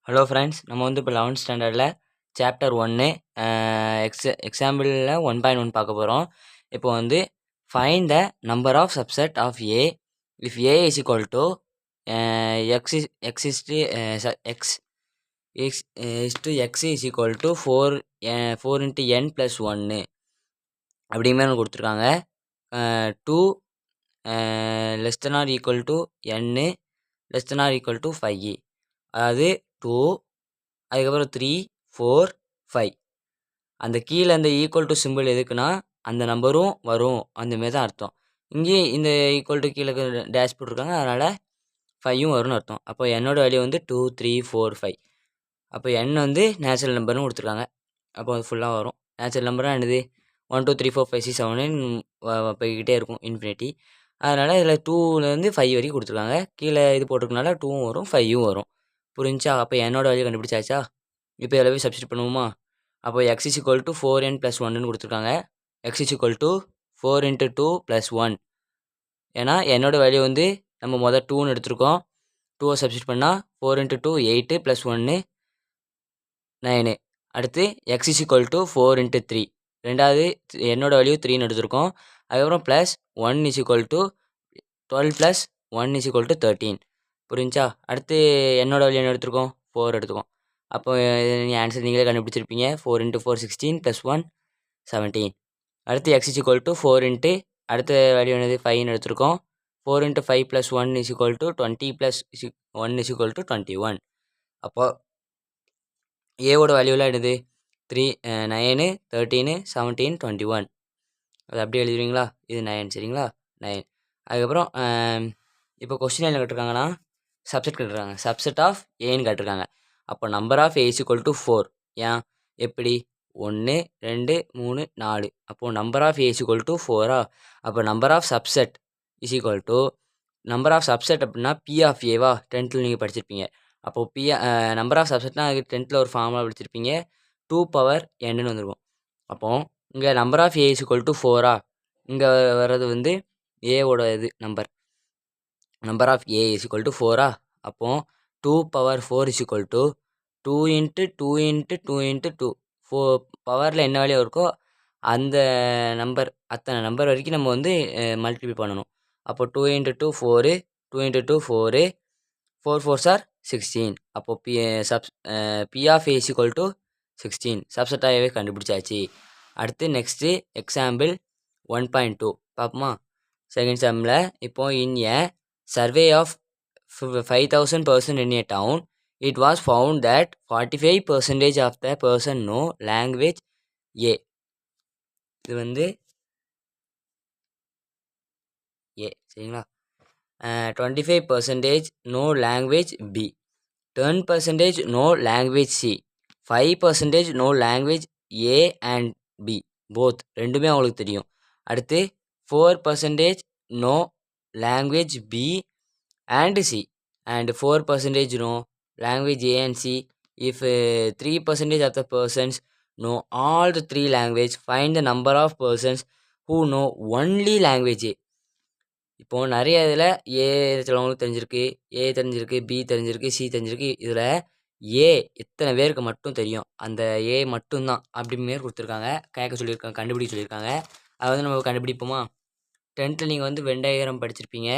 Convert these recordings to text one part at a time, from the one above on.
Hello friends, நம்ம வந்து இப்போ 11th ஸ்டாண்டர்டில் சாப்டர் 1 எக்ஸாம்பிளில் 1.1 பார்க்க போகிறோம். இப்போ வந்து find the number of subset of A if A is equal to X X is to X X is to X is equal to 4 into N plus 1 அப்படிங்கிற கொடுத்துருக்காங்க. 2 less than or equal to n less than or equal to 5. அதாவது 2 அதுக்கப்புறம் 3 4 5. அந்த கீழே அந்த equal to simple எதுக்குன்னா அந்த நம்பரும் வரும் அந்தமாரி தான் அர்த்தம். இங்கேயும் இந்த ஈக்குவல் டு கீழே டேஷ் போட்டிருக்காங்க, அதனால் 5ம் வரும்னு அர்த்தம். அப்போ என்னோட வேல்யூ வந்து 2 3 4 5. அப்போ n வந்து நேச்சுரல் நம்பர்னு கொடுத்துருக்காங்க. அப்போ அது ஃபுல்லாக வரும். நேச்சுரல் நம்பராக என்னது 1 2 3 4 5 6 7 போய்கிட்டே இருக்கும் இன்ஃபினிட்டி. அதனால் இதில் 2லேருந்து 5 வரைக்கும் கொடுத்துருக்காங்க. கீழே இது போட்டிருக்கனால 2வும் வரும் 5ம் வரும். புரிஞ்சா? அப்போ என்னோட வேல்யூ கண்டுபிடிச்சாச்சா? இப்போ இதில் போய் சப்ஸ்டிட் பண்ணுவோமா? அப்போ X is equal to 4n + 1ன்னு கொடுத்துருக்காங்க. X is equal to 4 × 2 + 1. ஏன்னா என்னோட வேல்யூ வந்து நம்ம மொதல் 2ன்னு எடுத்திருக்கோம். 2வை சப்ஸ்டிட் பண்ணால் 4 × 2 8 + 1 9. அடுத்து எக்ஸ் இஸ் ஈக்குவல் டு 4 × 3. ரெண்டாவது என்னோட வேல்யூ 3ன்னு எடுத்திருக்கோம். அதுக்கப்புறம் plus 1 is equal to 12 + 1 is equal to 13. புரிஞ்சா? அடுத்து என்னோட வேல்யூ என்ன எடுத்திருக்கோம்? 4 எடுத்துக்கோம். அப்போ ஆன்சர் நீங்களே கண்டுபிடிச்சிருப்பீங்க. 4 × 4 16 + 1 17. அடுத்து X is equal to 4 into அடுத்த வேல்யூ என்னது 5ன்னு எடுத்திருக்கோம். 4 × 5 + 1 is equal to 20 + 1 is equal to 21. அப்போ ஏவோட வேல்யூலாம் என்னது 3 9 13 17 21. அது அப்படியே எழுதுவீங்களா? இது 9 சரிங்களா? 9. அதுக்கப்புறம் இப்போ கொஸ்டின் என்ன கேட்டிருக்காங்கன்னா சப்செட் கேட்டிருக்காங்க. சப்செட் ஆஃப் ஏன்னு கேட்டிருக்காங்க. அப்போ number of A is equal to 4. ஏன் எப்படி 1 2 3 4. அப்போது number of A is equal to 4. அப்போ number of subset is equal to number of subset அப்படின்னா பி ஆஃப் ஏவா 10th நீங்கள் படிச்சிருப்பீங்க. அப்போது நம்பர் ஆஃப் சப்செட்னா அது 10th ஒரு ஃபார்முலா படிச்சிருப்பீங்க. 2n வந்திருக்கும். அப்போது இங்கே number of A is equal to 4. இங்கே வர்றது வந்து ஏவோட இது number of A is equal to 4. அப்போது 2^4 இஸ் ஈக்குவல் டு 2 × 2 × 2 × 2. பவரில் என்ன வேல்யூ இருக்கோ அந்த நம்பர் அத்தனை நம்பர் வரைக்கும் நம்ம வந்து மல்டிப்ளை பண்ணணும். அப்போ 2 × 2 4 2 × 2 4 4 4s are 16. அப்போது P of A is equal to 16. சப்செட்டாகவே கண்டுபிடிச்சாச்சு. அடுத்து நெக்ஸ்ட்டு எக்ஸாம்பிள் 1.2 பார்ப்போமா? செகண்ட் செம்மில் இப்போ இன் ஏ survey of 5,000 persons in a town, it was found that 45% of the person know language A. இது வந்து A சரிங்களா? 25% know language B. 10% know language C. 5% know language A and B. Both ரெண்டுமே அவங்களுக்கு தெரியும். அடுத்து 4% know language B and C and 4% know language A and C. If 3% of the persons know all the 3 language, find the number of persons who know only language A. இப்போது நிறைய இதில் ஏ சிலவங்களுக்கு தெரிஞ்சிருக்கு, ஏ தெரிஞ்சிருக்கு, பி தெரிஞ்சிருக்கு, சி தெரிஞ்சிருக்கு. இதில் ஏ எத்தனை பேருக்கு மட்டும் தெரியும், அந்த ஏ மட்டும்தான் அப்படிமாரி கொடுத்துருக்காங்க. கேட்க சொல்லியிருக்காங்க, கண்டுபிடிக்க சொல்லியிருக்காங்க. அதை வந்து நம்ம கண்டுபிடிப்போமா? 10th நீங்கள் வந்து வென் டயக்ராம் படிச்சிருப்பீங்க,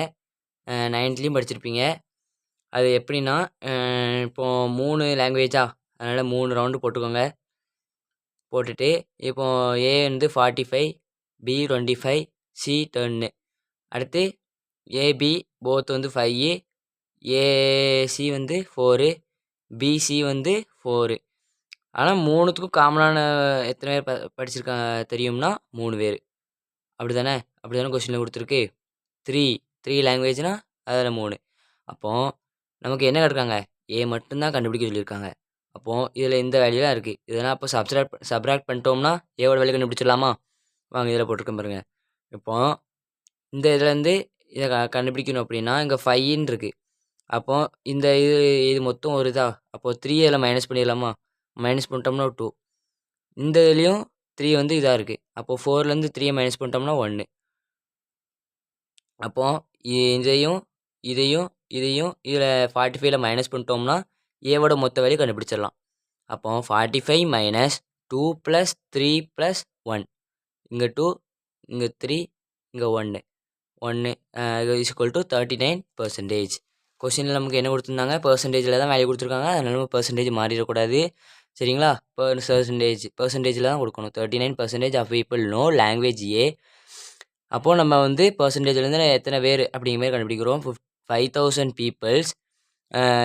9th படிச்சிருப்பீங்க. அது எப்படின்னா இப்போது 3 லாங்குவேஜா, அதனால் 3 ரவுண்டு போட்டுக்கோங்க. போட்டுட்டு இப்போது ஏ வந்து 45, பி 25, சி 10. அடுத்து ஏபி போத் வந்து 5, ஏசி வந்து 4, பிசி வந்து 4. ஆனால் 3த்துக்கும் காமனான எத்தனை பேர் படிச்சிருக்காங்க தெரியும்னா 3 பேர். அப்படி தானே கொஸ்டினில் கொடுத்துருக்கு. 3 லாங்குவேஜ்னால் அதில் 3. அப்போது நமக்கு என்ன கேட்டிருக்காங்க? ஏ மட்டும்தான் கண்டுபிடிக்க சொல்லியிருக்காங்க. அப்போது இதில் இந்த வேல்யூலாம் இருக்குது. இதெல்லாம் அப்போ சப்ராக்ட் பண்ணிட்டோம்னா ஏவோட வேல்யூ கண்டுபிடிச்சிடலாமா? வாங்க இதில் போட்டிருக்கேன் பாருங்கள். இப்போது இந்த இதுலேருந்து இதை கண்டுபிடிக்கணும் அப்படின்னா இங்கே 5ன்னு இருக்குது. அப்போது இந்த இது மொத்தம் ஒரு இதா, அப்போது 3 இதில் மைனஸ் பண்ணிடலாமா? மைனஸ் பண்ணிட்டோம்னா 2. இந்த இதுலேயும் 3 வந்து இதாக இருக்குது. அப்போது 4லேருந்து 3 மைனஸ் பண்ணிட்டோம்னா 1. அப்போது இதையும் இதில் 45ல் மைனஸ் பண்ணிட்டோம்னா ஏவோட மொத்த வேல்யூ கண்டுபிடிச்சிடலாம். அப்போ 45 மைனஸ் 2 + 3 + 1 இங்கே 2 இங்கே 3 இங்கே 1 1 ஈக்குவல் டு 39%. கொஸ்டினில் நமக்கு என்ன கொடுத்துருந்தாங்க, பெர்சன்டேஜில் தான் வேல்யூ கொடுத்துருக்காங்க. அதனால நம்ம பெர்சன்டேஜ் மாறிடக்கூடாது, சரிங்களா? பெர்சன்டேஜில் தான் கொடுக்கணும். 39% ஆஃப் பீப்புள் நோ லாங்குவேஜ் ஏ. அப்போது நம்ம வந்து பெர்சன்டேஜ்லேருந்து எத்தனை பேர் அப்படிங்கிற மாதிரி கண்டுபிடிக்கிறோம். 5000 பீப்புள்ஸ்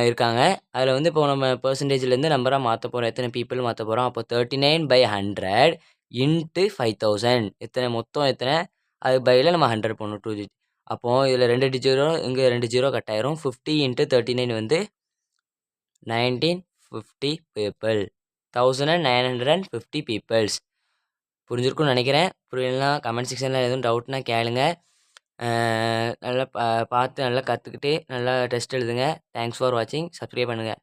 இருக்காங்க. அதில் வந்து இப்போ நம்ம பெர்சன்டேஜ்லேருந்து நம்பராக மாற்ற போகிறோம். எத்தனை பீப்புள் மாற்ற போகிறோம். அப்போ 39/100 இன்ட்டு 5000 எத்தனை மொத்தம் எத்தனை, அது பையில் நம்ம 100 போடணும் 2 digit. அப்போது இதில் 2 0 இங்கே 2 0 கட் ஆயிரும். 50 இன்ட்டு 39 வந்து 1950 பீப்புள், 1950 பீப்புள்ஸ். புரிஞ்சிருக்கும்னு நினைக்கிறேன். புரியலனா கமெண்ட் செக்ஷனில் எதுவும் டவுட்னா கேளுங்க. நல்லா பார்த்து நல்லா கற்றுக்கிட்டு நல்லா டெஸ்ட் எழுதுங்க. தேங்க்ஸ் ஃபார் வாட்சிங். சப்ஸ்கிரைப் பண்ணுங்கள்.